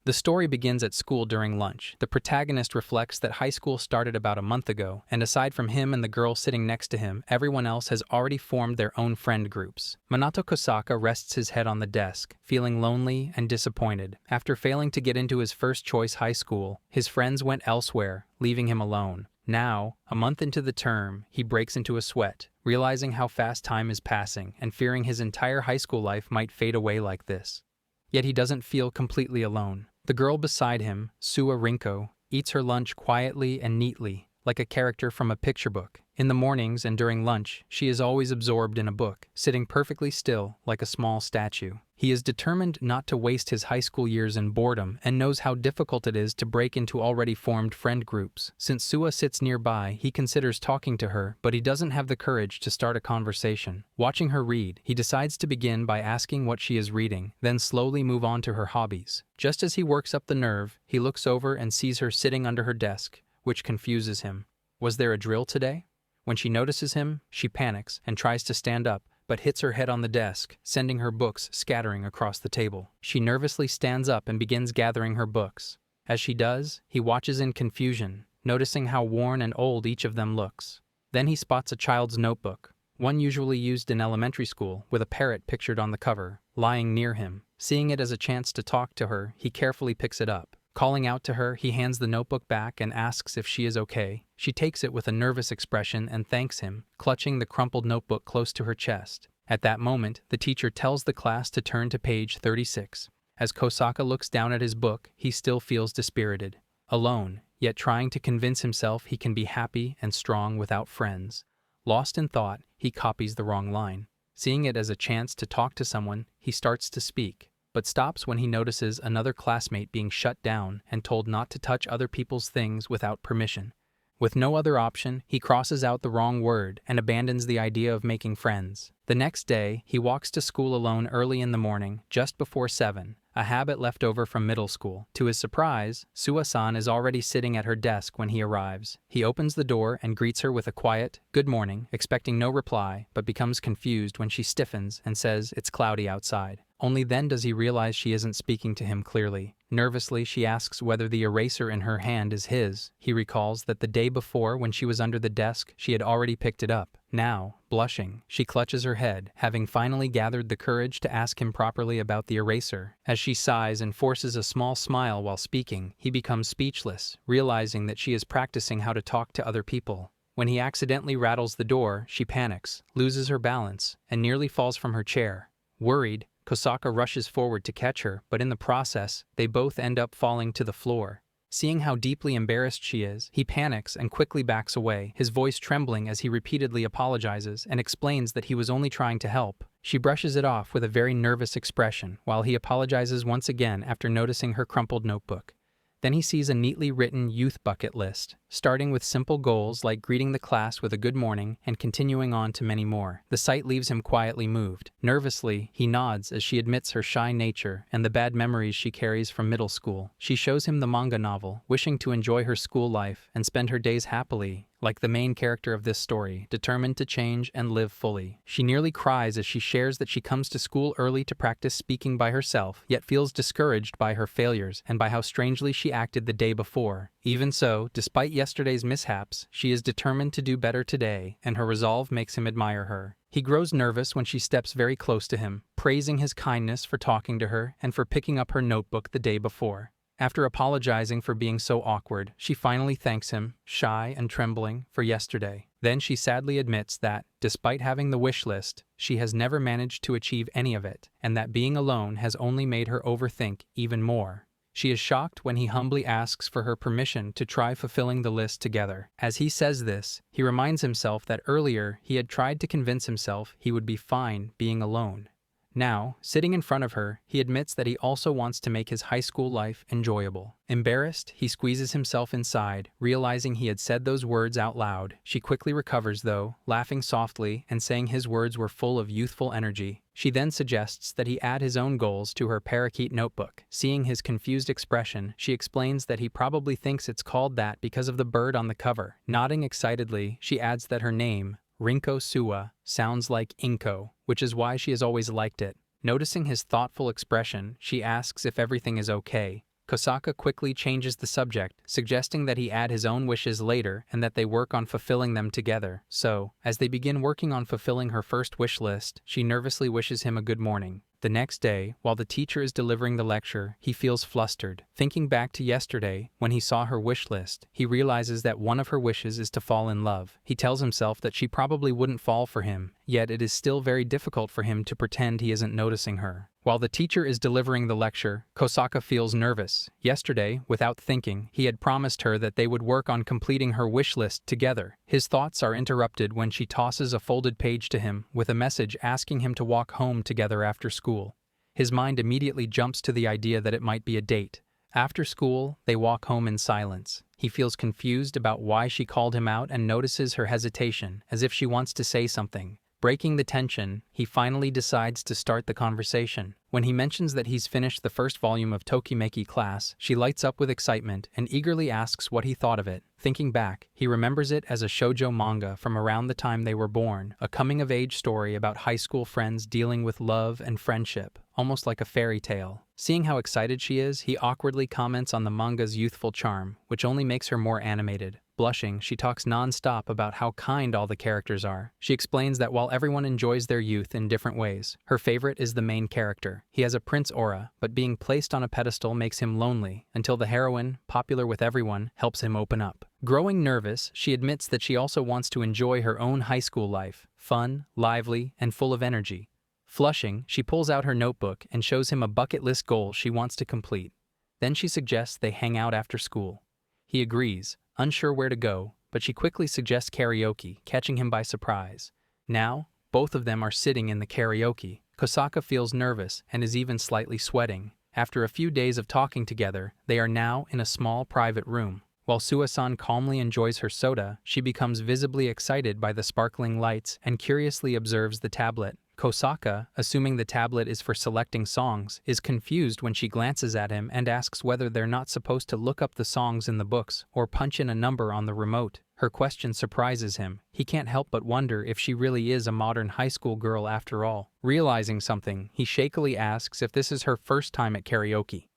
The story begins at school during lunch. The protagonist reflects that high school started about a month ago, and aside from him and the girl sitting next to him, everyone else has already formed their own friend groups. Minato Kosaka rests his head on the desk, feeling lonely and disappointed. After failing to get into his first choice high school, his friends went elsewhere, leaving him alone. Now, a month into the term, he breaks into a sweat, realizing how fast time is passing and fearing his entire high school life might fade away like this. Yet he doesn't feel completely alone. The girl beside him, Sua Rinko, eats her lunch quietly and neatly, like a character from a picture book. In the mornings and during lunch, she is always absorbed in a book, sitting perfectly still like a small statue. He is determined not to waste his high school years in boredom and knows how difficult it is to break into already formed friend groups. Since Sua sits nearby, he considers talking to her, but he doesn't have the courage to start a conversation. Watching her read, he decides to begin by asking what she is reading, then slowly move on to her hobbies. Just as he works up the nerve, he looks over and sees her sitting under her desk, which confuses him. Was there a drill today? When she notices him, she panics and tries to stand up, but hits her head on the desk, sending her books scattering across the table. She nervously stands up and begins gathering her books. As she does, he watches in confusion, noticing how worn and old each of them looks. Then he spots a child's notebook, one usually used in elementary school, with a parrot pictured on the cover, lying near him. Seeing it as a chance to talk to her, he carefully picks it up. Calling out to her, he hands the notebook back and asks if she is okay. She takes it with a nervous expression and thanks him, clutching the crumpled notebook close to her chest. At that moment, the teacher tells the class to turn to page 36. As Kosaka looks down at his book, he still feels dispirited. Alone, yet trying to convince himself he can be happy and strong without friends. Lost in thought, he copies the wrong line. Seeing it as a chance to talk to someone, he starts to speak, but stops when he notices another classmate being shut down and told not to touch other people's things without permission. With no other option, he crosses out the wrong word and abandons the idea of making friends. The next day, he walks to school alone early in the morning, just before 7, a habit left over from middle school. To his surprise, Sua-san is already sitting at her desk when he arrives. He opens the door and greets her with a quiet, "Good morning," expecting no reply, but becomes confused when she stiffens and says it's cloudy outside. Only then does he realize she isn't speaking to him clearly. Nervously, she asks whether the eraser in her hand is his. He recalls that the day before, when she was under the desk, she had already picked it up. Now, blushing, she clutches her head, having finally gathered the courage to ask him properly about the eraser. As she sighs and forces a small smile while speaking, he becomes speechless, realizing that she is practicing how to talk to other people. When he accidentally rattles the door, she panics, loses her balance, and nearly falls from her chair. Worried, Kosaka rushes forward to catch her, but in the process, they both end up falling to the floor. Seeing how deeply embarrassed she is, he panics and quickly backs away, his voice trembling as he repeatedly apologizes and explains that he was only trying to help. She brushes it off with a very nervous expression, while he apologizes once again after noticing her crumpled notebook. Then he sees a neatly written youth bucket list, starting with simple goals like greeting the class with a good morning and continuing on to many more. The sight leaves him quietly moved. Nervously, he nods as she admits her shy nature and the bad memories she carries from middle school. She shows him the manga novel, wishing to enjoy her school life and spend her days happily, like the main character of this story, determined to change and live fully. She nearly cries as she shares that she comes to school early to practice speaking by herself, yet feels discouraged by her failures and by how strangely she acted the day before. Even so, despite yesterday's mishaps, she is determined to do better today, and her resolve makes him admire her. He grows nervous when she steps very close to him, praising his kindness for talking to her and for picking up her notebook the day before. After apologizing for being so awkward, she finally thanks him, shy and trembling, for yesterday. Then she sadly admits that, despite having the wish list, she has never managed to achieve any of it, and that being alone has only made her overthink even more. She is shocked when he humbly asks for her permission to try fulfilling the list together. As he says this, he reminds himself that earlier he had tried to convince himself he would be fine being alone. Now, sitting in front of her, he admits that he also wants to make his high school life enjoyable. Embarrassed, he squeezes himself inside, realizing he had said those words out loud. She quickly recovers though, laughing softly and saying his words were full of youthful energy. She then suggests that he add his own goals to her Parakeet notebook. Seeing his confused expression, she explains that he probably thinks it's called that because of the bird on the cover. Nodding excitedly, she adds that her name, Rinko Sua, sounds like Inko, which is why she has always liked it. Noticing his thoughtful expression, she asks if everything is okay. Kosaka quickly changes the subject, suggesting that he add his own wishes later and that they work on fulfilling them together. So, as they begin working on fulfilling her first wish list, she nervously wishes him a good morning. The next day, while the teacher is delivering the lecture, he feels flustered. Thinking back to yesterday, when he saw her wish list, he realizes that one of her wishes is to fall in love. He tells himself that she probably wouldn't fall for him, yet it is still very difficult for him to pretend he isn't noticing her. While the teacher is delivering the lecture, Kosaka feels nervous. Yesterday, without thinking, he had promised her that they would work on completing her wish list together. His thoughts are interrupted when she tosses a folded page to him with a message asking him to walk home together after school. His mind immediately jumps to the idea that it might be a date. After school, they walk home in silence. He feels confused about why she called him out and notices her hesitation, as if she wants to say something. Breaking the tension, he finally decides to start the conversation. When he mentions that he's finished the first volume of Tokimeki Class, she lights up with excitement and eagerly asks what he thought of it. Thinking back, he remembers it as a shoujo manga from around the time they were born, a coming-of-age story about high school friends dealing with love and friendship, almost like a fairy tale. Seeing how excited she is, he awkwardly comments on the manga's youthful charm, which only makes her more animated. Blushing, she talks non-stop about how kind all the characters are. She explains that while everyone enjoys their youth in different ways, her favorite is the main character. He has a prince aura, but being placed on a pedestal makes him lonely, until the heroine, popular with everyone, helps him open up. Growing nervous, she admits that she also wants to enjoy her own high school life, fun, lively, and full of energy. Flushing, she pulls out her notebook and shows him a bucket list goal she wants to complete. Then she suggests they hang out after school. He agrees, unsure where to go, but she quickly suggests karaoke, catching him by surprise. Now, both of them are sitting in the karaoke. Kosaka feels nervous and is even slightly sweating. After a few days of talking together, they are now in a small private room. While Suasan calmly enjoys her soda, she becomes visibly excited by the sparkling lights and curiously observes the tablet. Kosaka, assuming the tablet is for selecting songs, is confused when she glances at him and asks whether they're not supposed to look up the songs in the books or punch in a number on the remote. Her question surprises him. He can't help but wonder if she really is a modern high school girl after all. Realizing something, he shakily asks if this is her first time at karaoke.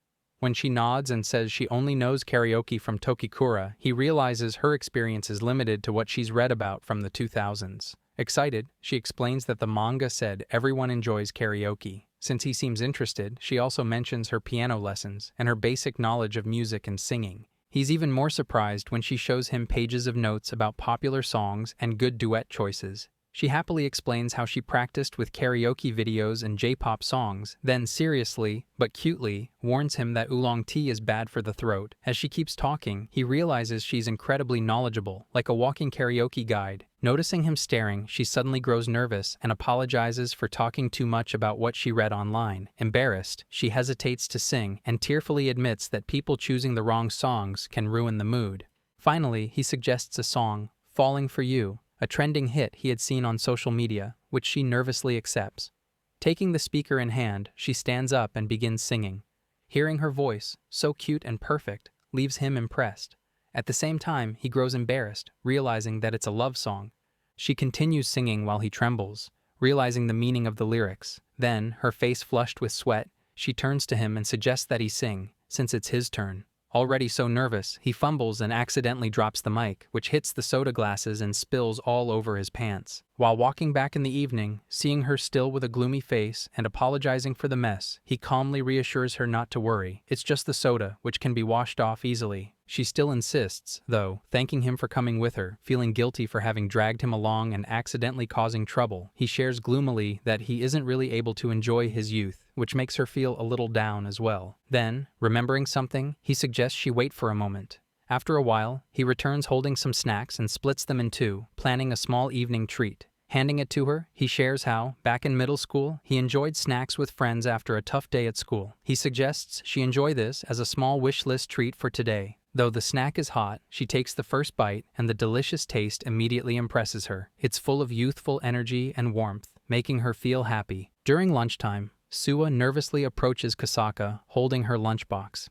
When she nods and says she only knows karaoke from Tokikura, he realizes her experience is limited to what she's read about from the 2000s. Excited, she explains that the manga said everyone enjoys karaoke. Since he seems interested, she also mentions her piano lessons and her basic knowledge of music and singing. He's even more surprised when she shows him pages of notes about popular songs and good duet choices. She happily explains how she practiced with karaoke videos and J-pop songs, then seriously, but cutely, warns him that oolong tea is bad for the throat. As she keeps talking, he realizes she's incredibly knowledgeable, like a walking karaoke guide. Noticing him staring, she suddenly grows nervous and apologizes for talking too much about what she read online. Embarrassed, she hesitates to sing and tearfully admits that people choosing the wrong songs can ruin the mood. Finally, he suggests a song, Falling for You, a trending hit he had seen on social media, which she nervously accepts. Taking the speaker in hand, she stands up and begins singing. Hearing her voice, so cute and perfect, leaves him impressed. At the same time, he grows embarrassed, realizing that it's a love song. She continues singing while he trembles, realizing the meaning of the lyrics. Then, her face flushed with sweat, she turns to him and suggests that he sing, since it's his turn. Already so nervous, he fumbles and accidentally drops the mic, which hits the soda glasses and spills all over his pants. While walking back in the evening, seeing her still with a gloomy face and apologizing for the mess, he calmly reassures her not to worry. It's just the soda, which can be washed off easily. She still insists, though, thanking him for coming with her, feeling guilty for having dragged him along and accidentally causing trouble. He shares gloomily that he isn't really able to enjoy his youth, which makes her feel a little down as well. Then, remembering something, he suggests she wait for a moment. After a while, he returns holding some snacks and splits them in two, planning a small evening treat. Handing it to her, he shares how, back in middle school, he enjoyed snacks with friends after a tough day at school. He suggests she enjoy this as a small wish list treat for today. Though the snack is hot, she takes the first bite, and the delicious taste immediately impresses her. It's full of youthful energy and warmth, making her feel happy. During lunchtime, Sua nervously approaches Kosaka, holding her lunchbox.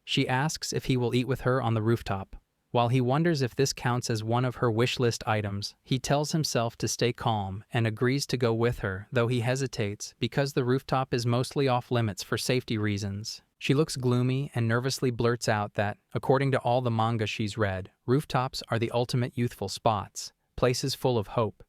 She asks if he will eat with her on the rooftop. While he wonders if this counts as one of her wish list items, he tells himself to stay calm and agrees to go with her, though he hesitates because the rooftop is mostly off limits for safety reasons. She looks gloomy and nervously blurts out that, according to all the manga she's read, rooftops are the ultimate youthful spots, places full of hope.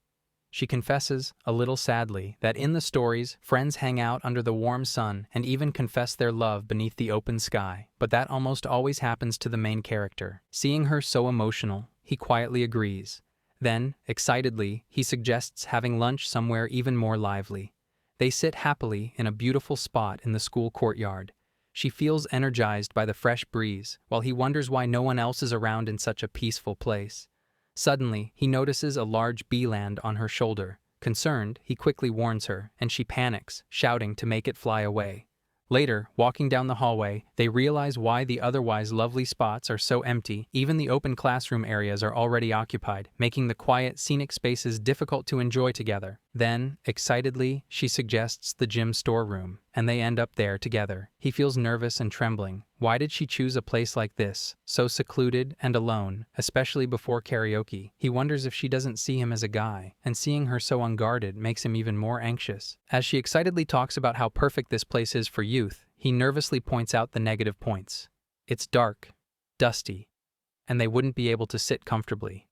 She confesses, a little sadly, that in the stories, friends hang out under the warm sun and even confess their love beneath the open sky, but that almost always happens to the main character. Seeing her so emotional, he quietly agrees. Then, excitedly, he suggests having lunch somewhere even more lively. They sit happily in a beautiful spot in the school courtyard. She feels energized by the fresh breeze, while he wonders why no one else is around in such a peaceful place. Suddenly, he notices a large bee land on her shoulder. Concerned, he quickly warns her, and she panics, shouting to make it fly away. Later, walking down the hallway, they realize why the otherwise lovely spots are so empty. Even the open classroom areas are already occupied, making the quiet, scenic spaces difficult to enjoy together. Then, excitedly, she suggests the gym storeroom, and they end up there together. He feels nervous and trembling. Why did she choose a place like this, so secluded and alone, especially before karaoke? He wonders if she doesn't see him as a guy, and seeing her so unguarded makes him even more anxious. As she excitedly talks about how perfect this place is for youth, he nervously points out the negative points. It's dark, dusty, and they wouldn't be able to sit comfortably.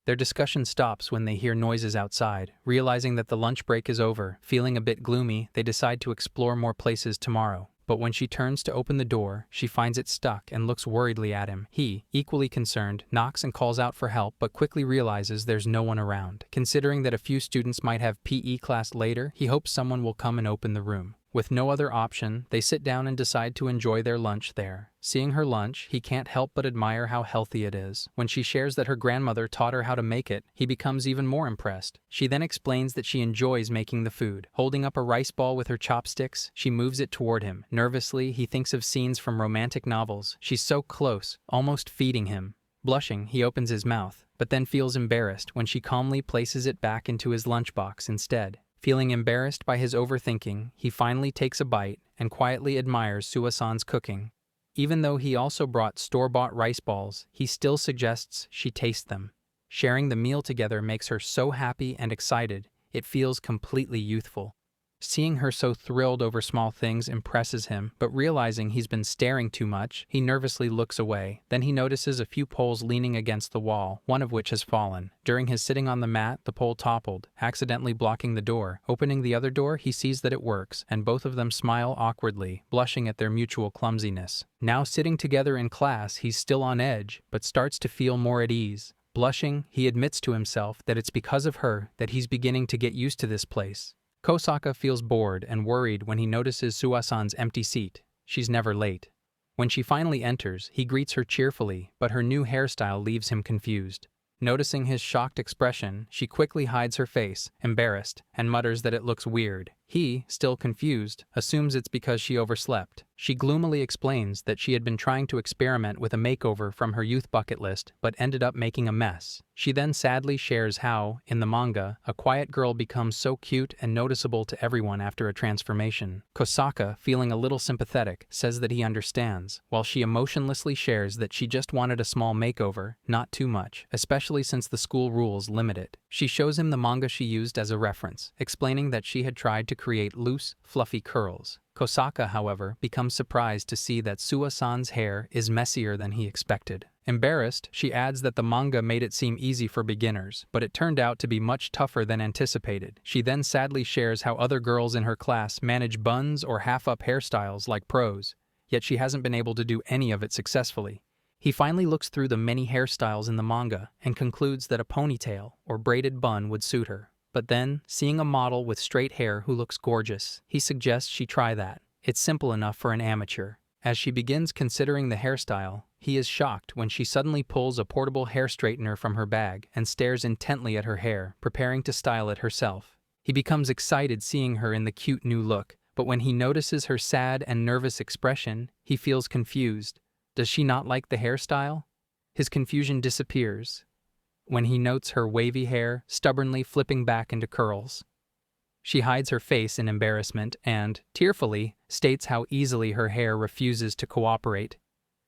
Their discussion stops when they hear noises outside. Realizing that the lunch break is over, feeling a bit gloomy, they decide to explore more places tomorrow. But when she turns to open the door, she finds it stuck and looks worriedly at him. He, equally concerned, knocks and calls out for help but quickly realizes there's no one around. Considering that a few students might have PE class later, he hopes someone will come and open the room. With no other option, they sit down and decide to enjoy their lunch there. Seeing her lunch, he can't help but admire how healthy it is. When she shares that her grandmother taught her how to make it, he becomes even more impressed. She then explains that she enjoys making the food. Holding up a rice ball with her chopsticks, she moves it toward him. Nervously, he thinks of scenes from romantic novels. She's so close, almost feeding him. Blushing, he opens his mouth, but then feels embarrassed when she calmly places it back into his lunchbox instead. Feeling embarrassed by his overthinking, he finally takes a bite and quietly admires Suasan's cooking. Even though he also brought store-bought rice balls, he still suggests she taste them. Sharing the meal together makes her so happy and excited, it feels completely youthful. Seeing her so thrilled over small things impresses him, but realizing he's been staring too much, he nervously looks away. Then he notices a few poles leaning against the wall, one of which has fallen. During his sitting on the mat, the pole toppled, accidentally blocking the door. Opening the other door, he sees that it works, and both of them smile awkwardly, blushing at their mutual clumsiness. Now sitting together in class, he's still on edge, but starts to feel more at ease. Blushing, he admits to himself that it's because of her that he's beginning to get used to this place. Kosaka feels bored and worried when he notices Suasan's empty seat. She's never late. When she finally enters, he greets her cheerfully, but her new hairstyle leaves him confused. Noticing his shocked expression, she quickly hides her face, embarrassed, and mutters that it looks weird. He, still confused, assumes it's because she overslept. She gloomily explains that she had been trying to experiment with a makeover from her youth bucket list, but ended up making a mess. She then sadly shares how, in the manga, a quiet girl becomes so cute and noticeable to everyone after a transformation. Kosaka, feeling a little sympathetic, says that he understands, while she emotionlessly shares that she just wanted a small makeover, not too much, especially since the school rules limit it. She shows him the manga she used as a reference, explaining that she had tried to create loose, fluffy curls. Kosaka, however, becomes surprised to see that Suasan's hair is messier than he expected. Embarrassed, she adds that the manga made it seem easy for beginners, but it turned out to be much tougher than anticipated. She then sadly shares how other girls in her class manage buns or half-up hairstyles like pros, yet she hasn't been able to do any of it successfully. He finally looks through the many hairstyles in the manga and concludes that a ponytail or braided bun would suit her. But then, seeing a model with straight hair who looks gorgeous, he suggests she try that. It's simple enough for an amateur. As she begins considering the hairstyle, he is shocked when she suddenly pulls a portable hair straightener from her bag and stares intently at her hair, preparing to style it herself. He becomes excited seeing her in the cute new look, but when he notices her sad and nervous expression, he feels confused. Does she not like the hairstyle? His confusion disappears when he notes her wavy hair stubbornly flipping back into curls. She hides her face in embarrassment and, tearfully, states how easily her hair refuses to cooperate.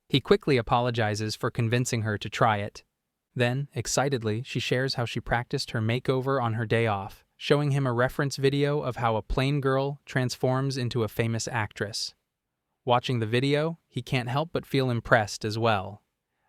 He quickly apologizes for convincing her to try it. Then, excitedly, she shares how she practiced her makeover on her day off, showing him a reference video of how a plain girl transforms into a famous actress. Watching the video, he can't help but feel impressed as well.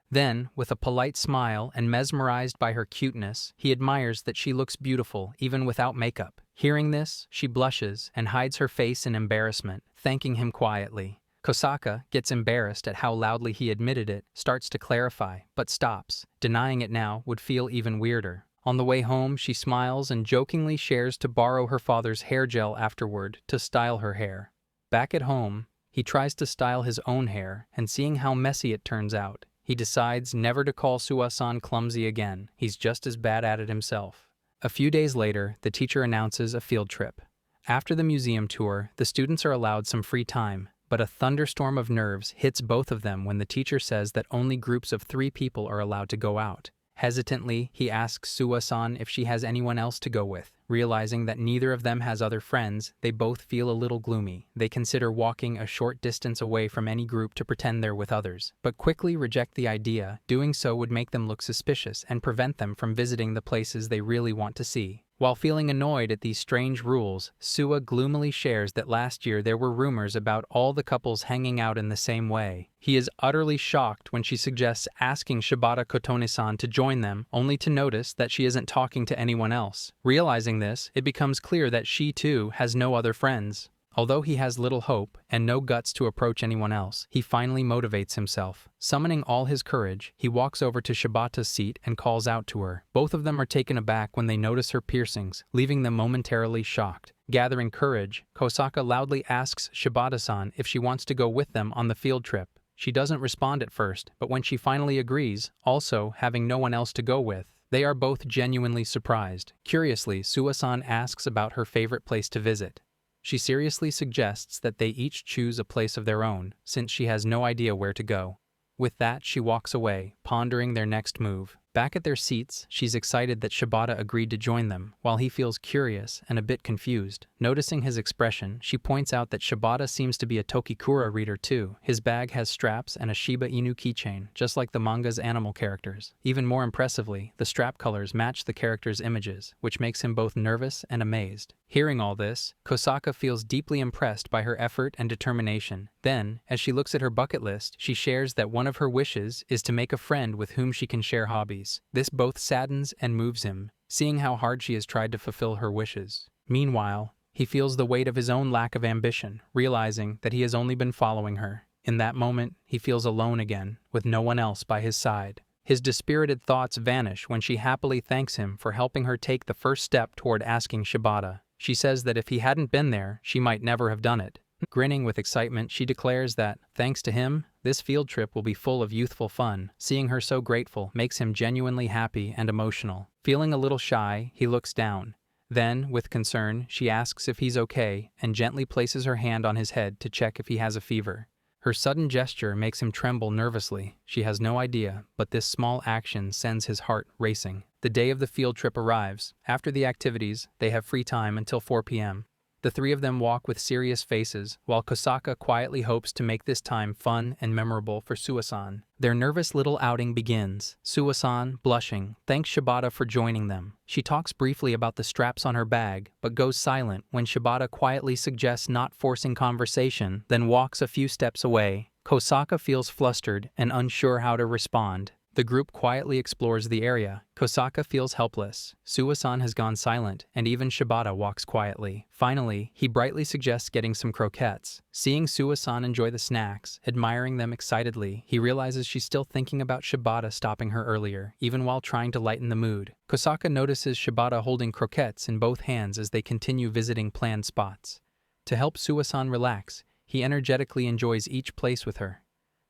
Then, with a polite smile and mesmerized by her cuteness, he admires that she looks beautiful even without makeup. Hearing this, she blushes and hides her face in embarrassment, thanking him quietly. Kosaka gets embarrassed at how loudly he admitted it, starts to clarify, but stops. Denying it now would feel even weirder. On the way home, she smiles and jokingly shares to borrow her father's hair gel afterward to style her hair. Back at home, he tries to style his own hair, and seeing how messy it turns out, he decides never to call Suwa-san clumsy again. He's just as bad at it himself. A few days later, the teacher announces a field trip. After the museum tour, the students are allowed some free time, but a thunderstorm of nerves hits both of them when the teacher says that only groups of 3 people are allowed to go out. Hesitantly, he asks Suwa-san if she has anyone else to go with. Realizing that neither of them has other friends, they both feel a little gloomy. They consider walking a short distance away from any group to pretend they're with others, but quickly reject the idea. Doing so would make them look suspicious and prevent them from visiting the places they really want to see. While feeling annoyed at these strange rules, Suwa gloomily shares that last year there were rumors about all the couples hanging out in the same way. He is utterly shocked when she suggests asking Shibata Kotone-san to join them, only to notice that she isn't talking to anyone else. Realizing this, it becomes clear that she too has no other friends. Although he has little hope and no guts to approach anyone else, he finally motivates himself. Summoning all his courage, he walks over to Shibata's seat and calls out to her. Both of them are taken aback when they notice her piercings, leaving them momentarily shocked. Gathering courage, Kosaka loudly asks Shibata-san if she wants to go with them on the field trip. She doesn't respond at first, but when she finally agrees, also having no one else to go with, they are both genuinely surprised. Curiously, Suwa-san asks about her favorite place to visit. She seriously suggests that they each choose a place of their own, since she has no idea where to go. With that, she walks away, pondering their next move. Back at their seats, she's excited that Shibata agreed to join them, while he feels curious and a bit confused. Noticing his expression, she points out that Shibata seems to be a Tokikura reader too. His bag has straps and a Shiba Inu keychain, just like the manga's animal characters. Even more impressively, the strap colors match the characters' images, which makes him both nervous and amazed. Hearing all this, Kosaka feels deeply impressed by her effort and determination. Then, as she looks at her bucket list, she shares that one of her wishes is to make a friend with whom she can share hobbies. This both saddens and moves him, seeing how hard she has tried to fulfill her wishes. Meanwhile, he feels the weight of his own lack of ambition, realizing that he has only been following her. In that moment, he feels alone again, with no one else by his side. His dispirited thoughts vanish when she happily thanks him for helping her take the first step toward asking Shibata. She says that if he hadn't been there, she might never have done it. Grinning with excitement, she declares that, thanks to him, this field trip will be full of youthful fun. Seeing her so grateful makes him genuinely happy and emotional. Feeling a little shy, he looks down. Then, with concern, she asks if he's okay and gently places her hand on his head to check if he has a fever. Her sudden gesture makes him tremble nervously. She has no idea, but this small action sends his heart racing. The day of the field trip arrives. After the activities, they have free time until 4 p.m. The 3 of them walk with serious faces, while Kosaka quietly hopes to make this time fun and memorable for Suwa-san. Their nervous little outing begins. Suwa-san, blushing, thanks Shibata for joining them. She talks briefly about the straps on her bag, but goes silent when Shibata quietly suggests not forcing conversation, then walks a few steps away. Kosaka feels flustered and unsure how to respond. The group quietly explores the area. Kosaka feels helpless. Suwa-san has gone silent, and even Shibata walks quietly. Finally, he brightly suggests getting some croquettes. Seeing Suwa-san enjoy the snacks, admiring them excitedly, he realizes she's still thinking about Shibata stopping her earlier, even while trying to lighten the mood. Kosaka notices Shibata holding croquettes in both hands as they continue visiting planned spots. To help Suwa-san relax, he energetically enjoys each place with her.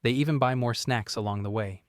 They even buy more snacks along the way.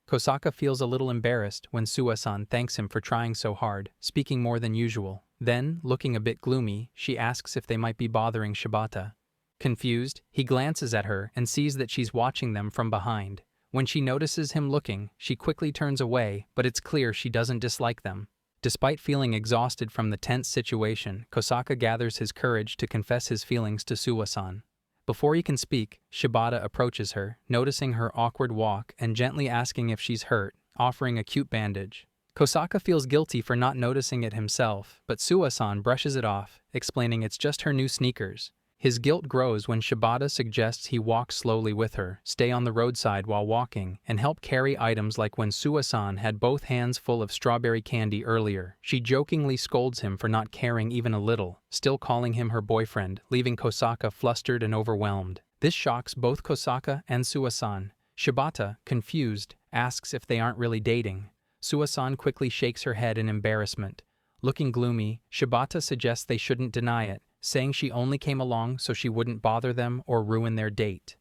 Kosaka feels a little embarrassed when Suwa-san thanks him for trying so hard, speaking more than usual. Then, looking a bit gloomy, she asks if they might be bothering Shibata. Confused, he glances at her and sees that she's watching them from behind. When she notices him looking, she quickly turns away, but it's clear she doesn't dislike them. Despite feeling exhausted from the tense situation, Kosaka gathers his courage to confess his feelings to Suwa-san. Before he can speak, Shibata approaches her, noticing her awkward walk and gently asking if she's hurt, offering a cute bandage. Kosaka feels guilty for not noticing it himself, but Suwa-san brushes it off, explaining it's just her new sneakers. His guilt grows when Shibata suggests he walk slowly with her, stay on the roadside while walking, and help carry items like when Suasan had both hands full of strawberry candy earlier. She jokingly scolds him for not caring even a little, still calling him her boyfriend, leaving Kosaka flustered and overwhelmed. This shocks both Kosaka and Suasan. Shibata, confused, asks if they aren't really dating. Suasan quickly shakes her head in embarrassment. Looking gloomy, Shibata suggests they shouldn't deny it, saying she only came along so she wouldn't bother them or ruin their date.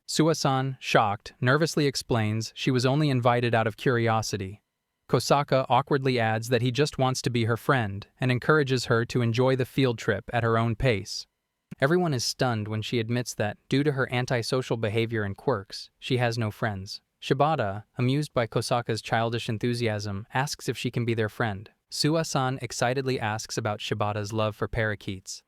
Suasan, shocked, nervously explains she was only invited out of curiosity. Kosaka awkwardly adds that he just wants to be her friend and encourages her to enjoy the field trip at her own pace. Everyone is stunned when she admits that, due to her antisocial behavior and quirks, she has no friends. Shibata, amused by Kosaka's childish enthusiasm, asks if she can be their friend. Suasan excitedly asks about Shibata's love for parakeets.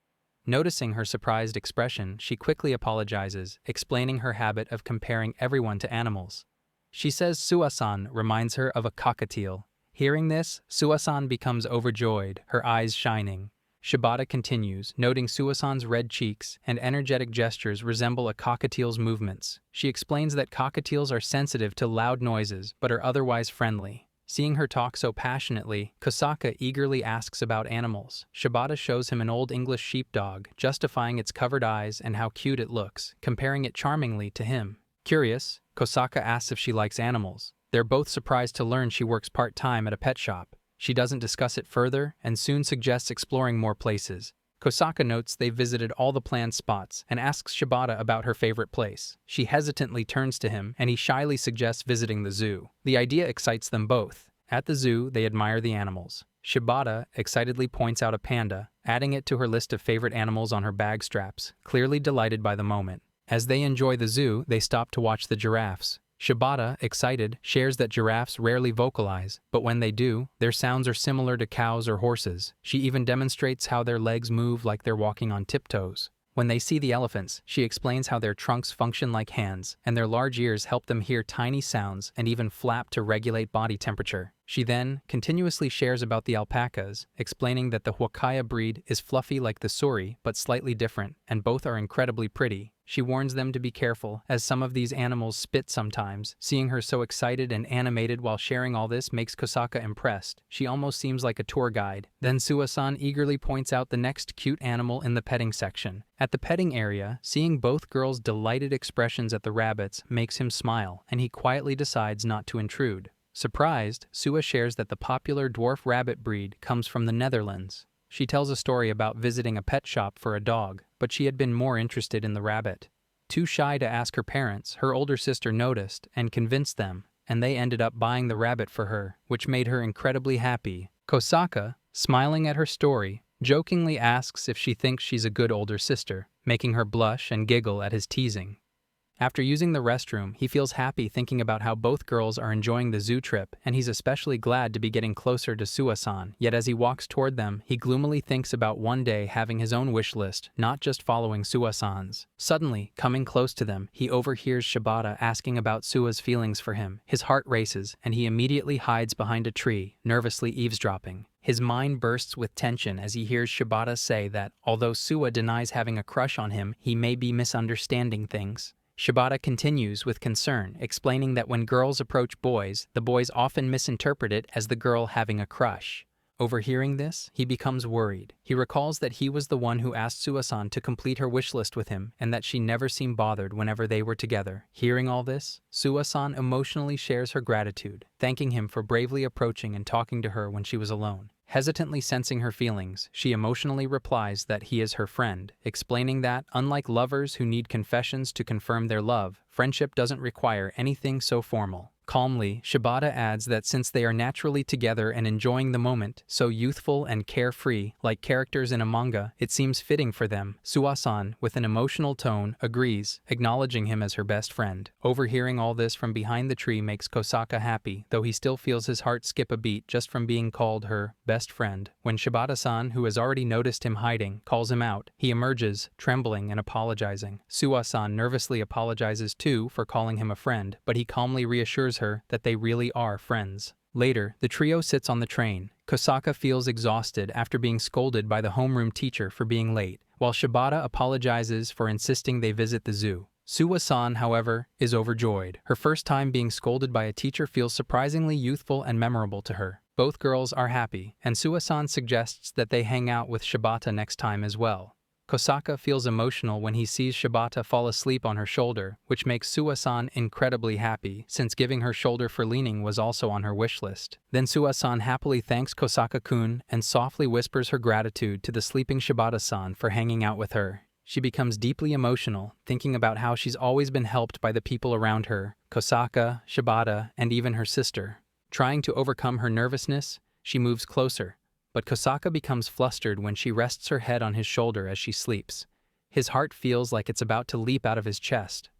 Noticing her surprised expression, she quickly apologizes, explaining her habit of comparing everyone to animals. She says Suasan reminds her of a cockatiel. Hearing this, Suasan becomes overjoyed, her eyes shining. Shibata continues, noting Suasan's red cheeks and energetic gestures resemble a cockatiel's movements. She explains that cockatiels are sensitive to loud noises but are otherwise friendly. Seeing her talk so passionately, Kosaka eagerly asks about animals. Shibata shows him an old English sheepdog, justifying its covered eyes and how cute it looks, comparing it charmingly to him. Curious, Kosaka asks if she likes animals. They're both surprised to learn she works part-time at a pet shop. She doesn't discuss it further and soon suggests exploring more places. Kosaka notes they've visited all the planned spots and asks Shibata about her favorite place. She hesitantly turns to him and he shyly suggests visiting the zoo. The idea excites them both. At the zoo, they admire the animals. Shibata excitedly points out a panda, adding it to her list of favorite animals on her bag straps, clearly delighted by the moment. As they enjoy the zoo, they stop to watch the giraffes. Shibata, excited, shares that giraffes rarely vocalize, but when they do, their sounds are similar to cows or horses. She even demonstrates how their legs move like they're walking on tiptoes. When they see the elephants, she explains how their trunks function like hands, and their large ears help them hear tiny sounds and even flap to regulate body temperature. She then continuously shares about the alpacas, explaining that the Huacaya breed is fluffy like the Suri, but slightly different, and both are incredibly pretty. She warns them to be careful, as some of these animals spit sometimes. Seeing her so excited and animated while sharing all this makes Kosaka impressed. She almost seems like a tour guide. Then Suasan eagerly points out the next cute animal in the petting section. At the petting area, seeing both girls' delighted expressions at the rabbits makes him smile, and he quietly decides not to intrude. Surprised, Sua shares that the popular dwarf rabbit breed comes from the Netherlands. She tells a story about visiting a pet shop for a dog, but she had been more interested in the rabbit. Too shy to ask her parents, her older sister noticed and convinced them, and they ended up buying the rabbit for her, which made her incredibly happy. Kosaka, smiling at her story, jokingly asks if she thinks she's a good older sister, making her blush and giggle at his teasing. After using the restroom, he feels happy thinking about how both girls are enjoying the zoo trip, and he's especially glad to be getting closer to Suasan. Yet as he walks toward them, he gloomily thinks about one day having his own wish list, not just following Suasan's. Suddenly, coming close to them, he overhears Shibata asking about Sua's feelings for him. His heart races, and he immediately hides behind a tree, nervously eavesdropping. His mind bursts with tension as he hears Shibata say that, although Sua denies having a crush on him, he may be misunderstanding things. Shibata continues with concern, explaining that when girls approach boys, the boys often misinterpret it as the girl having a crush. Overhearing this, he becomes worried. He recalls that he was the one who asked Suasan to complete her wish list with him, and that she never seemed bothered whenever they were together. Hearing all this, Suasan emotionally shares her gratitude, thanking him for bravely approaching and talking to her when she was alone. Hesitantly sensing her feelings, she emotionally replies that he is her friend, explaining that, unlike lovers who need confessions to confirm their love, friendship doesn't require anything so formal. Calmly, Shibata adds that since they are naturally together and enjoying the moment, so youthful and carefree, like characters in a manga, it seems fitting for them. Suasan, with an emotional tone, agrees, acknowledging him as her best friend. Overhearing all this from behind the tree makes Kosaka happy, though he still feels his heart skip a beat just from being called her best friend. When Shibata-san, who has already noticed him hiding, calls him out, he emerges, trembling and apologizing. Suasan nervously apologizes too for calling him a friend, but he calmly reassures her that they really are friends. Later, the trio sits on the train, Kosaka feels exhausted after being scolded by the homeroom teacher for being late, while Shibata apologizes for insisting they visit the zoo. Suwa-san, however, is overjoyed. Her first time being scolded by a teacher feels surprisingly youthful and memorable to her. Both girls are happy, and Suwa-san suggests that they hang out with Shibata next time as well. Kosaka feels emotional when he sees Shibata fall asleep on her shoulder, which makes Suwa-san incredibly happy, since giving her shoulder for leaning was also on her wish list. Then Suwa-san happily thanks Kosaka-kun and softly whispers her gratitude to the sleeping Shibata-san for hanging out with her. She becomes deeply emotional, thinking about how she's always been helped by the people around her, Kosaka, Shibata, and even her sister. Trying to overcome her nervousness, she moves closer. But Kosaka becomes flustered when she rests her head on his shoulder as she sleeps. His heart feels like it's about to leap out of his chest.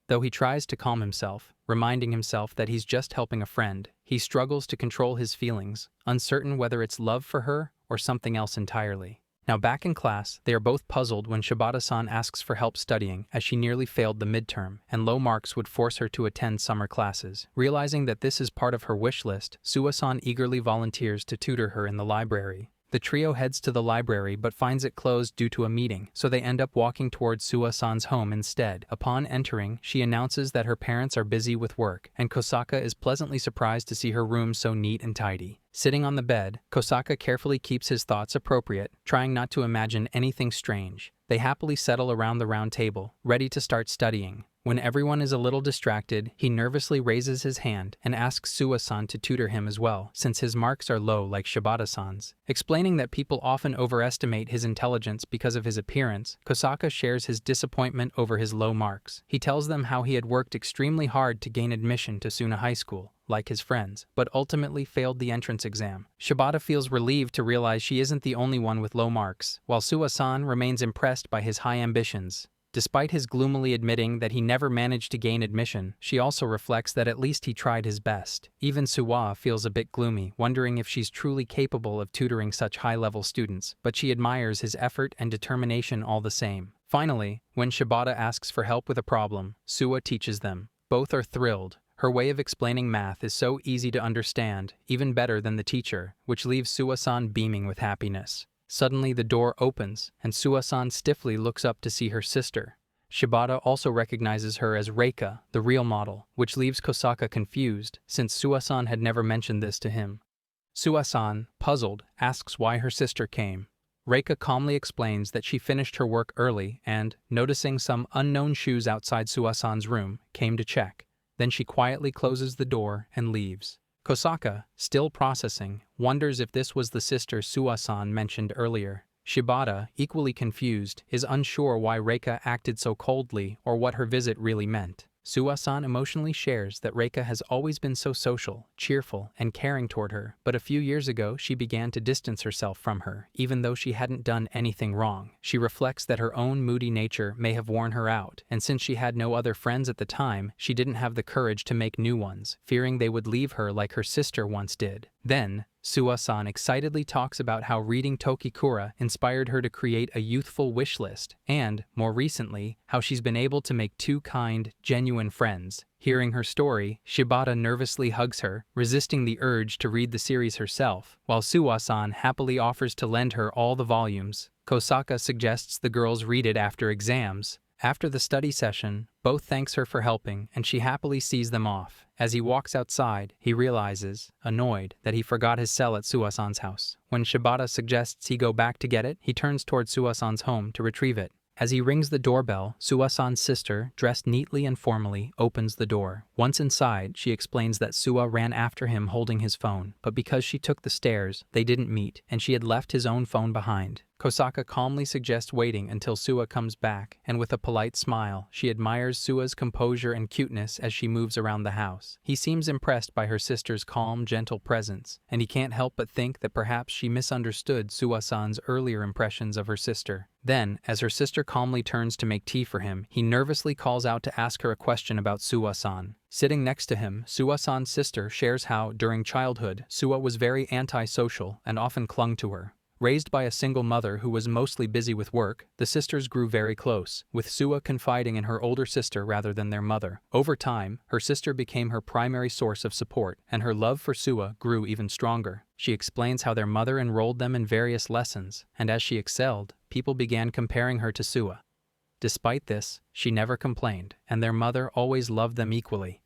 Though he tries to calm himself, reminding himself that he's just helping a friend, he struggles to control his feelings, uncertain whether it's love for her or something else entirely. Now back in class, they are both puzzled when Shibata-san asks for help studying as she nearly failed the midterm, and low marks would force her to attend summer classes. Realizing that this is part of her wish list, Suwa-san eagerly volunteers to tutor her in the library. The trio heads to the library but finds it closed due to a meeting, so they end up walking towards Suwa-san's home instead. Upon entering, she announces that her parents are busy with work, and Kosaka is pleasantly surprised to see her room so neat and tidy. Sitting on the bed, Kosaka carefully keeps his thoughts appropriate, trying not to imagine anything strange. They happily settle around the round table, ready to start studying. When everyone is a little distracted, he nervously raises his hand and asks Suwa-san to tutor him as well, since his marks are low like Shibata-san's. Explaining that people often overestimate his intelligence because of his appearance, Kosaka shares his disappointment over his low marks. He tells them how he had worked extremely hard to gain admission to Suna High School, like his friends, but ultimately failed the entrance exam. Shibata feels relieved to realize she isn't the only one with low marks, while Suwa-san remains impressed by his high ambitions. Despite his gloomily admitting that he never managed to gain admission, she also reflects that at least he tried his best. Even Suwa feels a bit gloomy, wondering if she's truly capable of tutoring such high-level students, but she admires his effort and determination all the same. Finally, when Shibata asks for help with a problem, Suwa teaches them. Both are thrilled. Her way of explaining math is so easy to understand, even better than the teacher, which leaves Suwa-san beaming with happiness. Suddenly the door opens, and Suwa-san stiffly looks up to see her sister. Shibata also recognizes her as Reika, the real model, which leaves Kosaka confused, since Suwa-san had never mentioned this to him. Suwa-san, puzzled, asks why her sister came. Reika calmly explains that she finished her work early and, noticing some unknown shoes outside Suwa-san's room, came to check. Then she quietly closes the door and leaves. Kosaka, still processing, wonders if this was the sister Suwa-san mentioned earlier. Shibata, equally confused, is unsure why Reika acted so coldly or what her visit really meant. Suwa-san emotionally shares that Reika has always been so social, cheerful, and caring toward her, but a few years ago she began to distance herself from her, even though she hadn't done anything wrong. She reflects that her own moody nature may have worn her out, and since she had no other friends at the time, she didn't have the courage to make new ones, fearing they would leave her like her sister once did. Then, Suwa-san excitedly talks about how reading Tokikura inspired her to create a youthful wish list, and, more recently, how she's been able to make two kind, genuine friends. Hearing her story, Shibata nervously hugs her, resisting the urge to read the series herself, while Suwa-san happily offers to lend her all the volumes. Kosaka suggests the girls read it after exams. After the study session, both thanks her for helping, and she happily sees them off. As he walks outside, he realizes, annoyed, that he forgot his cell at Suwa-san's house. When Shibata suggests he go back to get it, he turns toward Suwa-san's home to retrieve it. As he rings the doorbell, Suwa-san's sister, dressed neatly and formally, opens the door. Once inside, she explains that Suwa ran after him holding his phone, but because she took the stairs, they didn't meet, and she had left his own phone behind. Kosaka calmly suggests waiting until Suwa comes back, and with a polite smile, she admires Suwa's composure and cuteness as she moves around the house. He seems impressed by her sister's calm, gentle presence, and he can't help but think that perhaps she misunderstood Suwa-san's earlier impressions of her sister. Then, as her sister calmly turns to make tea for him, he nervously calls out to ask her a question about Suwa-san. Sitting next to him, Suwa-san's sister shares how, during childhood, Suwa was very antisocial and often clung to her. Raised by a single mother who was mostly busy with work, the sisters grew very close, with Sua confiding in her older sister rather than their mother. Over time, her sister became her primary source of support, and her love for Sua grew even stronger. She explains how their mother enrolled them in various lessons, and as she excelled, people began comparing her to Sua. Despite this, she never complained, and their mother always loved them equally.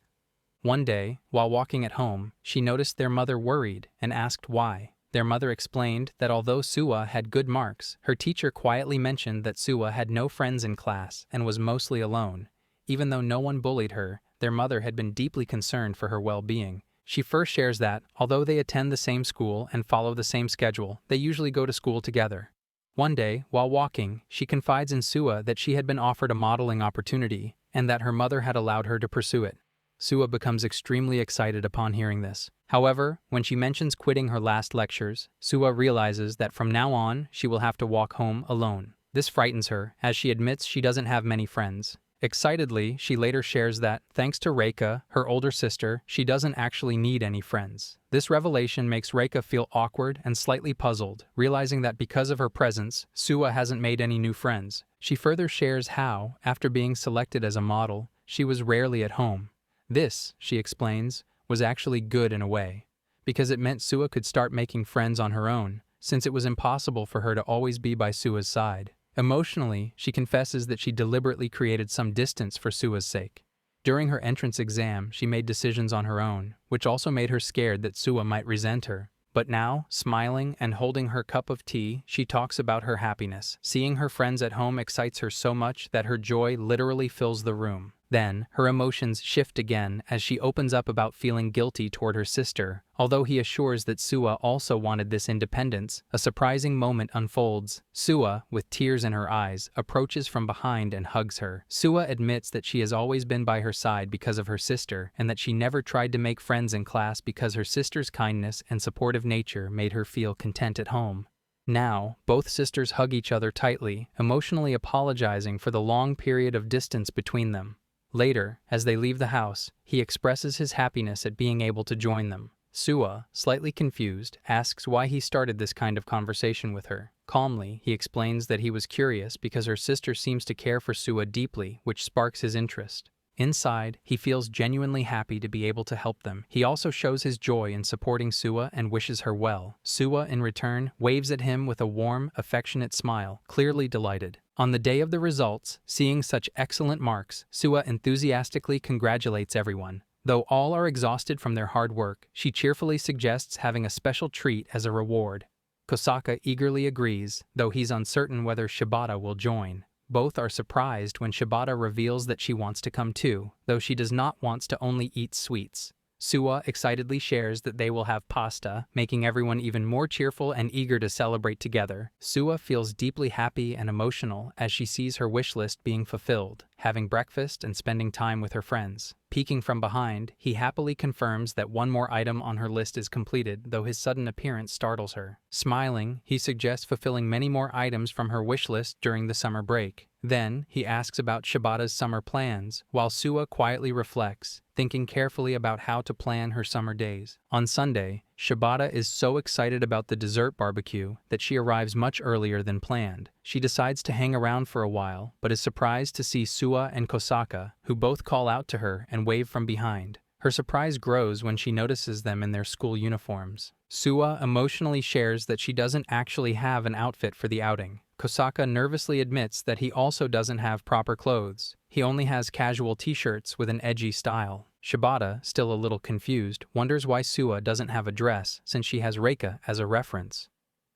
One day, while walking at home, she noticed their mother worried and asked why. Their mother explained that although Sua had good marks, her teacher quietly mentioned that Sua had no friends in class and was mostly alone. Even though no one bullied her, their mother had been deeply concerned for her well-being. She first shares that, although they attend the same school and follow the same schedule, they usually go to school together. One day, while walking, she confides in Sua that she had been offered a modeling opportunity and that her mother had allowed her to pursue it. Sua becomes extremely excited upon hearing this. However, when she mentions quitting her last lectures, Sua realizes that from now on, she will have to walk home alone. This frightens her, as she admits she doesn't have many friends. Excitedly, she later shares that, thanks to Reika, her older sister, she doesn't actually need any friends. This revelation makes Reika feel awkward and slightly puzzled, realizing that because of her presence, Sua hasn't made any new friends. She further shares how, after being selected as a model, she was rarely at home. This, she explains, was actually good in a way, because it meant Sua could start making friends on her own, since it was impossible for her to always be by Sua's side. Emotionally, she confesses that she deliberately created some distance for Sua's sake. During her entrance exam, she made decisions on her own, which also made her scared that Sua might resent her. But now, smiling and holding her cup of tea, she talks about her happiness. Seeing her friends at home excites her so much that her joy literally fills the room. Then, her emotions shift again as she opens up about feeling guilty toward her sister. Although he assures that Sua also wanted this independence, a surprising moment unfolds. Sua, with tears in her eyes, approaches from behind and hugs her. Sua admits that she has always been by her side because of her sister, and that she never tried to make friends in class because her sister's kindness and supportive nature made her feel content at home. Now, both sisters hug each other tightly, emotionally apologizing for the long period of distance between them. Later, as they leave the house, he expresses his happiness at being able to join them. Sua, slightly confused, asks why he started this kind of conversation with her. Calmly, he explains that he was curious because her sister seems to care for Sua deeply, which sparks his interest. Inside, he feels genuinely happy to be able to help them. He also shows his joy in supporting Sua and wishes her well. Sua, in return, waves at him with a warm, affectionate smile, clearly delighted. On the day of the results, seeing such excellent marks, Sua enthusiastically congratulates everyone. Though all are exhausted from their hard work, she cheerfully suggests having a special treat as a reward. Kosaka eagerly agrees, though he's uncertain whether Shibata will join. Both are surprised when Shibata reveals that she wants to come too, though she does not want to only eat sweets. Sua excitedly shares that they will have pasta, making everyone even more cheerful and eager to celebrate together. Sua feels deeply happy and emotional as she sees her wish list being fulfilled, having breakfast and spending time with her friends. Peeking from behind, he happily confirms that one more item on her list is completed, though his sudden appearance startles her. Smiling, he suggests fulfilling many more items from her wish list during the summer break. Then, he asks about Shibata's summer plans, while Sua quietly reflects, thinking carefully about how to plan her summer days. On Sunday, Shibata is so excited about the dessert barbecue that she arrives much earlier than planned. She decides to hang around for a while, but is surprised to see Sua and Kosaka, who both call out to her and wave from behind. Her surprise grows when she notices them in their school uniforms. Sua emotionally shares that she doesn't actually have an outfit for the outing. Kosaka nervously admits that he also doesn't have proper clothes. He only has casual t-shirts with an edgy style. Shibata, still a little confused, wonders why Sua doesn't have a dress since she has Reika as a reference.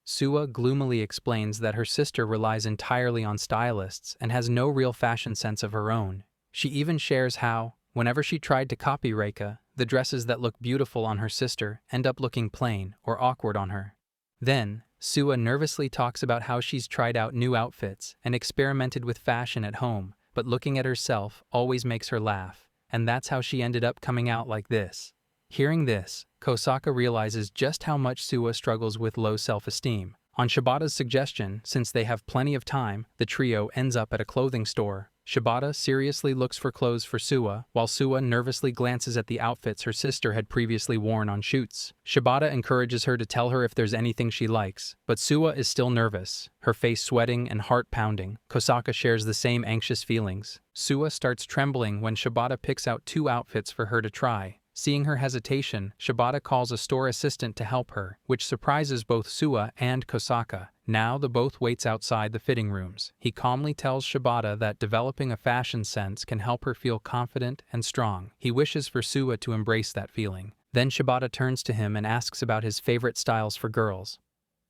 Sua gloomily explains that her sister relies entirely on stylists and has no real fashion sense of her own. She even shares how, whenever she tried to copy Reika, the dresses that look beautiful on her sister end up looking plain or awkward on her. Then, Sua nervously talks about how she's tried out new outfits and experimented with fashion at home, but looking at herself always makes her laugh, and that's how she ended up coming out like this. Hearing this, Kosaka realizes just how much Sua struggles with low self-esteem. On Shibata's suggestion, since they have plenty of time, the trio ends up at a clothing store. Shibata seriously looks for clothes for Suwa, while Suwa nervously glances at the outfits her sister had previously worn on shoots. Shibata encourages her to tell her if there's anything she likes, but Suwa is still nervous, her face sweating and heart pounding. Kosaka shares the same anxious feelings. Suwa starts trembling when Shibata picks out 2 outfits for her to try. Seeing her hesitation, Shibata calls a store assistant to help her, which surprises both Suwa and Kosaka. Now the both waits outside the fitting rooms. He calmly tells Shibata that developing a fashion sense can help her feel confident and strong. He wishes for Suwa to embrace that feeling. Then Shibata turns to him and asks about his favorite styles for girls.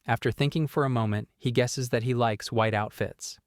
After thinking for a moment, he guesses that he likes white outfits.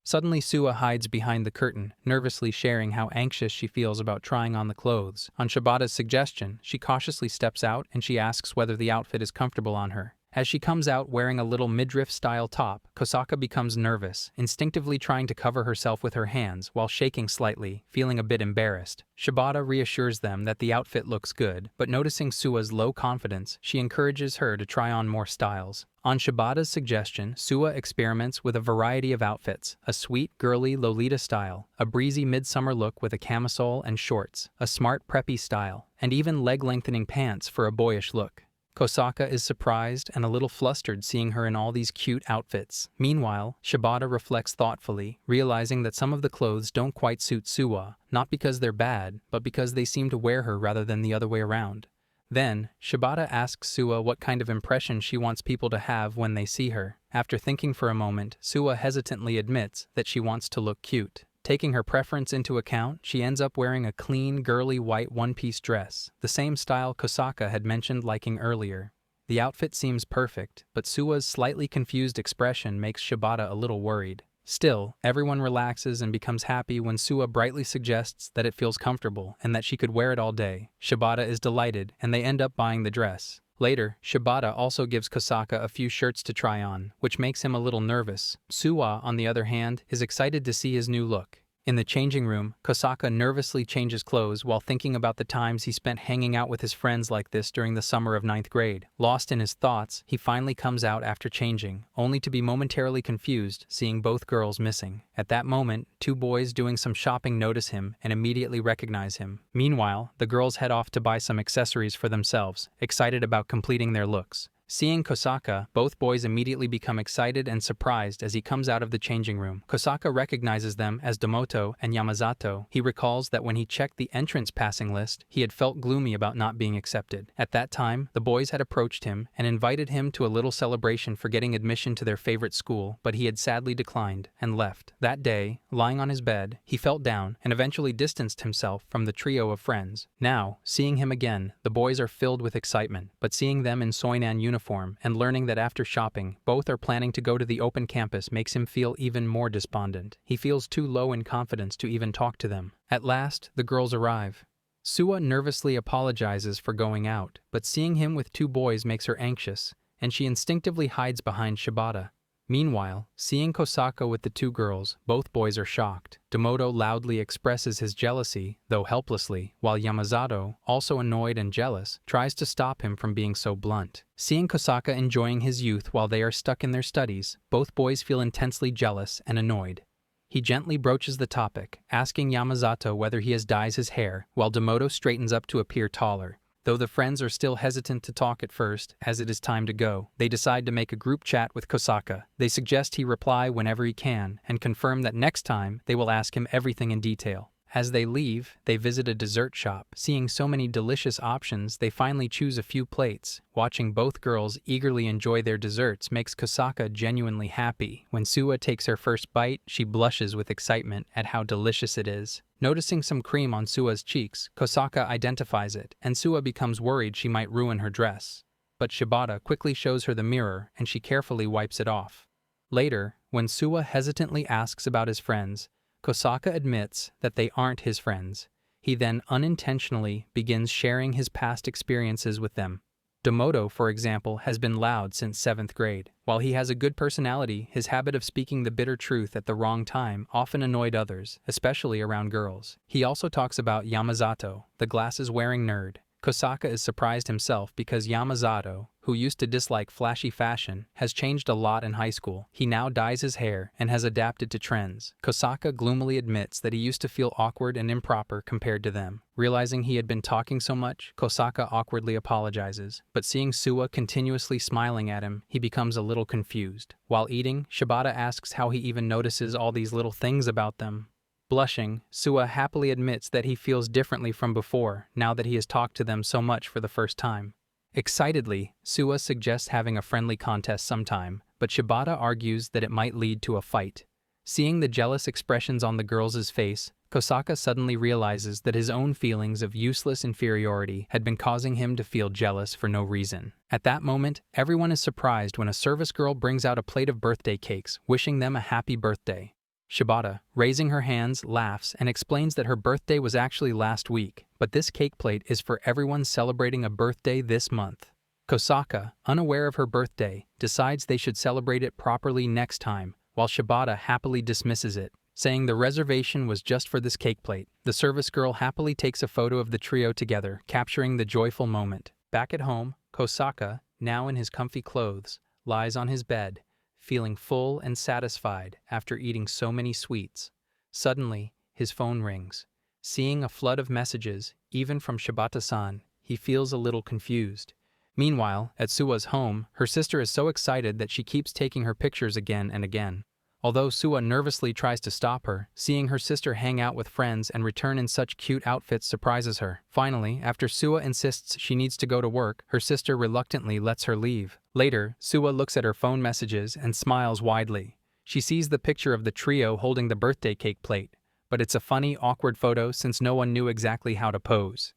Suddenly Suwa hides behind the curtain, nervously sharing how anxious she feels about trying on the clothes. On Shibata's suggestion, she cautiously steps out and she asks whether the outfit is comfortable on her. As she comes out wearing a little midriff-style top, Kosaka becomes nervous, instinctively trying to cover herself with her hands while shaking slightly, feeling a bit embarrassed. Shibata reassures them that the outfit looks good, but noticing Suwa's low confidence, she encourages her to try on more styles. On Shibata's suggestion, Suwa experiments with a variety of outfits: a sweet, girly Lolita style, a breezy midsummer look with a camisole and shorts, a smart preppy style, and even leg-lengthening pants for a boyish look. Kosaka is surprised and a little flustered seeing her in all these cute outfits. Meanwhile, Shibata reflects thoughtfully, realizing that some of the clothes don't quite suit Suwa, not because they're bad, but because they seem to wear her rather than the other way around. Then, Shibata asks Suwa what kind of impression she wants people to have when they see her. After thinking for a moment, Suwa hesitantly admits that she wants to look cute. Taking her preference into account, she ends up wearing a clean, girly white one-piece dress, the same style Kosaka had mentioned liking earlier. The outfit seems perfect, but Suwa's slightly confused expression makes Shibata a little worried. Still, everyone relaxes and becomes happy when Suwa brightly suggests that it feels comfortable and that she could wear it all day. Shibata is delighted, and they end up buying the dress. Later, Shibata also gives Kosaka a few shirts to try on, which makes him a little nervous. Suwa, on the other hand, is excited to see his new look. In the changing room, Kosaka nervously changes clothes while thinking about the times he spent hanging out with his friends like this during the summer of 9th grade. Lost in his thoughts, he finally comes out after changing, only to be momentarily confused, seeing both girls missing. At that moment, 2 boys doing some shopping notice him and immediately recognize him. Meanwhile, the girls head off to buy some accessories for themselves, excited about completing their looks. Seeing Kosaka, both boys immediately become excited and surprised as he comes out of the changing room. Kosaka recognizes them as Domoto and Yamazato. He recalls that when he checked the entrance passing list, he had felt gloomy about not being accepted. At that time, the boys had approached him and invited him to a little celebration for getting admission to their favorite school, but he had sadly declined and left. That day, lying on his bed, he felt down and eventually distanced himself from the trio of friends. Now, seeing him again, the boys are filled with excitement, but seeing them in Soinan uniform and learning that after shopping, both are planning to go to the open campus makes him feel even more despondent. He feels too low in confidence to even talk to them. At last, the girls arrive. Suwa nervously apologizes for going out, but seeing him with 2 boys makes her anxious, and she instinctively hides behind Shibata. Meanwhile, seeing Kosaka with the 2 girls, both boys are shocked. Domoto loudly expresses his jealousy, though helplessly, while Yamazato, also annoyed and jealous, tries to stop him from being so blunt. Seeing Kosaka enjoying his youth while they are stuck in their studies, both boys feel intensely jealous and annoyed. He gently broaches the topic, asking Yamazato whether he has dyed his hair, while Domoto straightens up to appear taller. Though the friends are still hesitant to talk at first, as it is time to go, they decide to make a group chat with Kosaka. They suggest he reply whenever he can, and confirm that next time they will ask him everything in detail. As they leave, they visit a dessert shop. Seeing so many delicious options, they finally choose a few plates. Watching both girls eagerly enjoy their desserts makes Kosaka genuinely happy. When Suwa takes her first bite, she blushes with excitement at how delicious it is. Noticing some cream on Suwa's cheeks, Kosaka identifies it, and Suwa becomes worried she might ruin her dress. But Shibata quickly shows her the mirror, and she carefully wipes it off. Later, when Suwa hesitantly asks about his friends, Kosaka admits that they aren't his friends. He then unintentionally begins sharing his past experiences with them. Domoto, for example, has been loud since 7th grade. While he has a good personality, his habit of speaking the bitter truth at the wrong time often annoyed others, especially around girls. He also talks about Yamazato, the glasses-wearing nerd. Kosaka is surprised himself because Yamazato, who used to dislike flashy fashion, has changed a lot in high school. He now dyes his hair and has adapted to trends. Kosaka gloomily admits that he used to feel awkward and improper compared to them. Realizing he had been talking so much, Kosaka awkwardly apologizes, but seeing Suwa continuously smiling at him, he becomes a little confused. While eating, Shibata asks how he even notices all these little things about them. Blushing, Suwa happily admits that he feels differently from before, now that he has talked to them so much for the first time. Excitedly, Suwa suggests having a friendly contest sometime, but Shibata argues that it might lead to a fight. Seeing the jealous expressions on the girls' face, Kosaka suddenly realizes that his own feelings of useless inferiority had been causing him to feel jealous for no reason. At that moment, everyone is surprised when a service girl brings out a plate of birthday cakes, wishing them a happy birthday. Shibata, raising her hands, laughs and explains that her birthday was actually last week, but this cake plate is for everyone celebrating a birthday this month. Kosaka, unaware of her birthday, decides they should celebrate it properly next time, while Shibata happily dismisses it, saying the reservation was just for this cake plate. The service girl happily takes a photo of the trio together, capturing the joyful moment. Back at home, Kosaka, now in his comfy clothes, lies on his bed, feeling full and satisfied after eating so many sweets. Suddenly, his phone rings. Seeing a flood of messages, even from Shibata-san, he feels a little confused. Meanwhile, at Suwa's home, her sister is so excited that she keeps taking her pictures again and again. Although Suwa nervously tries to stop her, seeing her sister hang out with friends and return in such cute outfits surprises her. Finally, after Suwa insists she needs to go to work, her sister reluctantly lets her leave. Later, Suwa looks at her phone messages and smiles widely. She sees the picture of the trio holding the birthday cake plate, but it's a funny, awkward photo since no one knew exactly how to pose.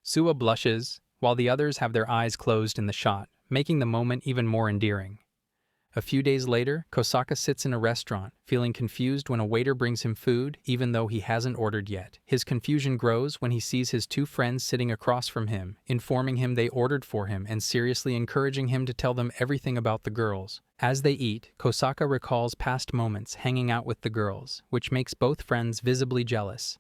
Suwa blushes, while the others have their eyes closed in the shot, making the moment even more endearing. A few days later, Kosaka sits in a restaurant, feeling confused when a waiter brings him food, even though he hasn't ordered yet. His confusion grows when he sees his two friends sitting across from him, informing him they ordered for him and seriously encouraging him to tell them everything about the girls. As they eat, Kosaka recalls past moments hanging out with the girls, which makes both friends visibly jealous.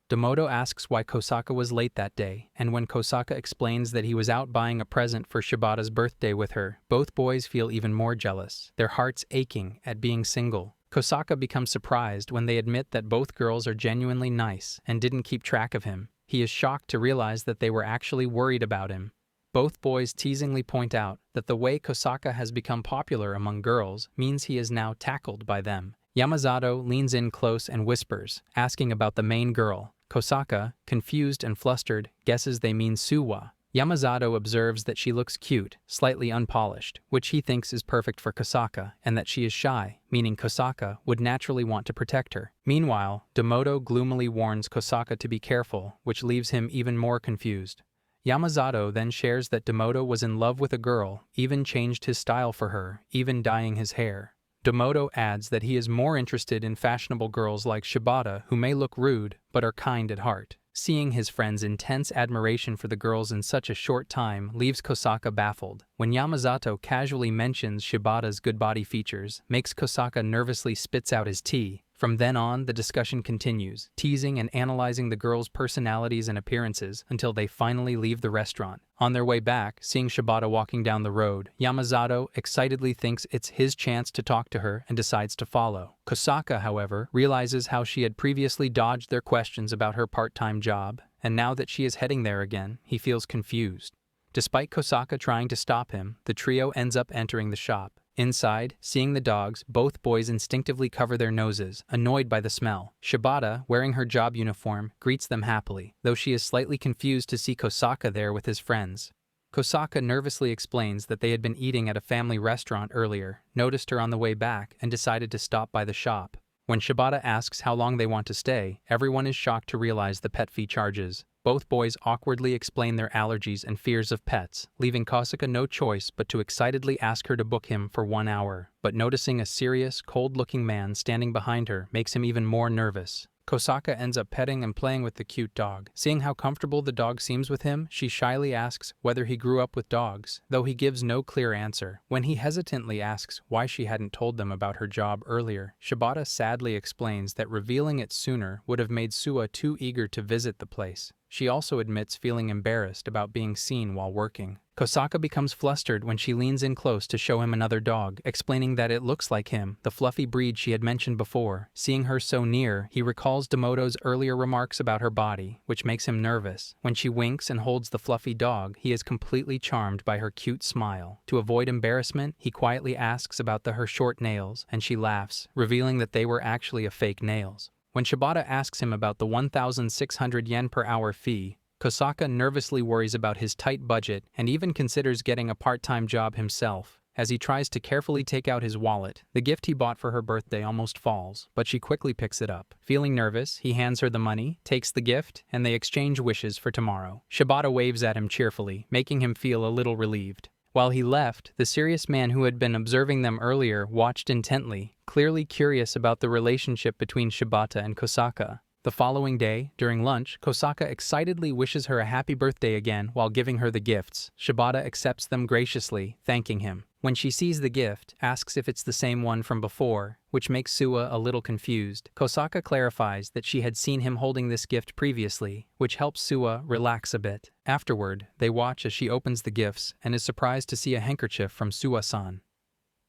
Demoto asks why Kosaka was late that day, and when Kosaka explains that he was out buying a present for Shibata's birthday with her, both boys feel even more jealous, their hearts aching at being single. Kosaka becomes surprised when they admit that both girls are genuinely nice and didn't keep track of him. He is shocked to realize that they were actually worried about him. Both boys teasingly point out that the way Kosaka has become popular among girls means he is now tackled by them. Yamazato leans in close and whispers, asking about the main girl. Kosaka, confused and flustered, guesses they mean Suwa. Yamazato observes that she looks cute, slightly unpolished, which he thinks is perfect for Kosaka, and that she is shy, meaning Kosaka would naturally want to protect her. Meanwhile, Demoto gloomily warns Kosaka to be careful, which leaves him even more confused. Yamazato then shares that Demoto was in love with a girl, even changed his style for her, even dyeing his hair. Demoto adds that he is more interested in fashionable girls like Shibata who may look rude, but are kind at heart. Seeing his friend's intense admiration for the girls in such a short time leaves Kosaka baffled. When Yamazato casually mentions Shibata's good body features, makes Kosaka nervously spits out his tea. From then on, the discussion continues, teasing and analyzing the girls' personalities and appearances until they finally leave the restaurant. On their way back, seeing Shibata walking down the road, Yamazato excitedly thinks it's his chance to talk to her and decides to follow. Kosaka, however, realizes how she had previously dodged their questions about her part-time job, and now that she is heading there again, he feels confused. Despite Kosaka trying to stop him, the trio ends up entering the shop. Inside, seeing the dogs, both boys instinctively cover their noses, annoyed by the smell. Shibata, wearing her job uniform, greets them happily, though she is slightly confused to see Kosaka there with his friends. Kosaka nervously explains that they had been eating at a family restaurant earlier, noticed her on the way back, and decided to stop by the shop. When Shibata asks how long they want to stay, everyone is shocked to realize the pet fee charges. Both boys awkwardly explain their allergies and fears of pets, leaving Kosaka no choice but to excitedly ask her to book him for 1 hour. But noticing a serious, cold-looking man standing behind her makes him even more nervous. Kosaka ends up petting and playing with the cute dog. Seeing how comfortable the dog seems with him, she shyly asks whether he grew up with dogs, though he gives no clear answer. When he hesitantly asks why she hadn't told them about her job earlier, Shibata sadly explains that revealing it sooner would have made Suwa too eager to visit the place. She also admits feeling embarrassed about being seen while working. Kosaka becomes flustered when she leans in close to show him another dog, explaining that it looks like him, the fluffy breed she had mentioned before. Seeing her so near, he recalls Damoto's earlier remarks about her body, which makes him nervous. When she winks and holds the fluffy dog, he is completely charmed by her cute smile. To avoid embarrassment, he quietly asks about her short nails, and she laughs, revealing that they were actually a fake nails. When Shibata asks him about the 1,600 yen per hour fee, Kosaka nervously worries about his tight budget and even considers getting a part-time job himself. As he tries to carefully take out his wallet, the gift he bought for her birthday almost falls, but she quickly picks it up. Feeling nervous, he hands her the money, takes the gift, and they exchange wishes for tomorrow. Shibata waves at him cheerfully, making him feel a little relieved. While he left, the serious man who had been observing them earlier watched intently, clearly curious about the relationship between Shibata and Kosaka. The following day, during lunch, Kosaka excitedly wishes her a happy birthday again while giving her the gifts. Shibata accepts them graciously, thanking him. When she sees the gift, asks if it's the same one from before, which makes Suwa a little confused. Kosaka clarifies that she had seen him holding this gift previously, which helps Suwa relax a bit. Afterward, they watch as she opens the gifts and is surprised to see a handkerchief from Suwa-san.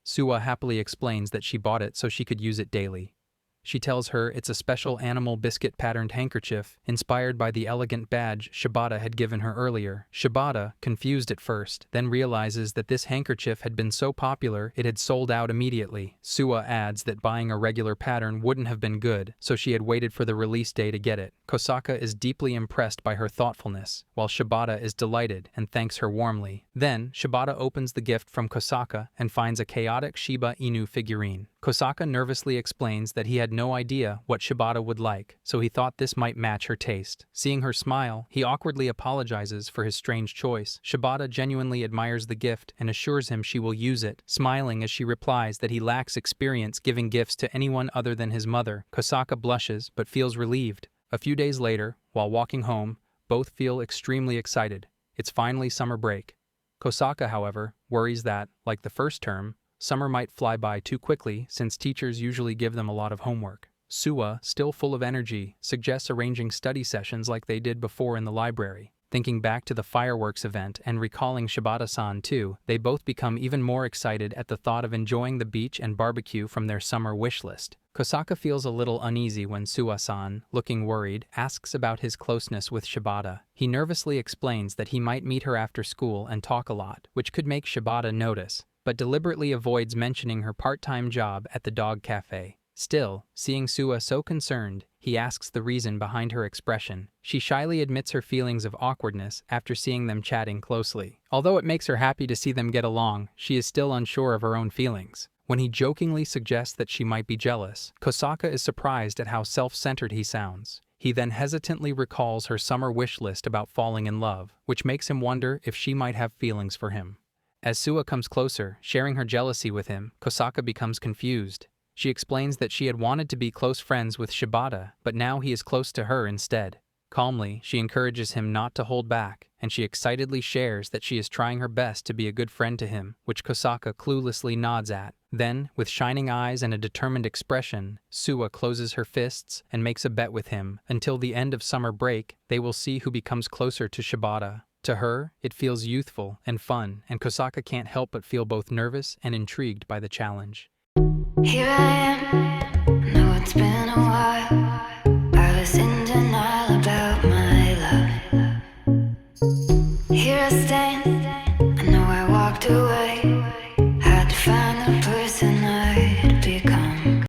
Suwa happily explains that she bought it so she could use it daily. She tells her it's a special animal biscuit-patterned handkerchief inspired by the elegant badge Shibata had given her earlier. Shibata, confused at first, then realizes that this handkerchief had been so popular it had sold out immediately. Suwa adds that buying a regular pattern wouldn't have been good, so she had waited for the release day to get it. Kosaka is deeply impressed by her thoughtfulness, while Shibata is delighted and thanks her warmly. Then, Shibata opens the gift from Kosaka and finds a chaotic Shiba Inu figurine. Kosaka nervously explains that he had no idea what Shibata would like, so he thought this might match her taste. Seeing her smile, he awkwardly apologizes for his strange choice. Shibata genuinely admires the gift and assures him she will use it, smiling as she replies that he lacks experience giving gifts to anyone other than his mother. Kosaka blushes but feels relieved. A few days later, while walking home, both feel extremely excited. It's finally summer break. Kosaka, however, worries that, like the first term, summer might fly by too quickly since teachers usually give them a lot of homework. Suwa, still full of energy, suggests arranging study sessions like they did before in the library. Thinking back to the fireworks event and recalling Shibata-san too, they both become even more excited at the thought of enjoying the beach and barbecue from their summer wish list. Kosaka feels a little uneasy when Suwa-san, looking worried, asks about his closeness with Shibata. He nervously explains that he might meet her after school and talk a lot, which could make Shibata notice, but deliberately avoids mentioning her part-time job at the dog cafe. Still, seeing Suwa so concerned, he asks the reason behind her expression. She shyly admits her feelings of awkwardness after seeing them chatting closely. Although it makes her happy to see them get along, she is still unsure of her own feelings. When he jokingly suggests that she might be jealous, Kosaka is surprised at how self-centered he sounds. He then hesitantly recalls her summer wish list about falling in love, which makes him wonder if she might have feelings for him. As Suwa comes closer, sharing her jealousy with him, Kosaka becomes confused. She explains that she had wanted to be close friends with Shibata, but now he is close to her instead. Calmly, she encourages him not to hold back, and she excitedly shares that she is trying her best to be a good friend to him, which Kosaka cluelessly nods at. Then, with shining eyes and a determined expression, Suwa closes her fists and makes a bet with him. Until the end of summer break, they will see who becomes closer to Shibata. To her, it feels youthful and fun, and Kosaka can't help but feel both nervous and intrigued by the challenge. Here I am, know it's been a while. I was in denial about my love. Here I stand, I know I walked away.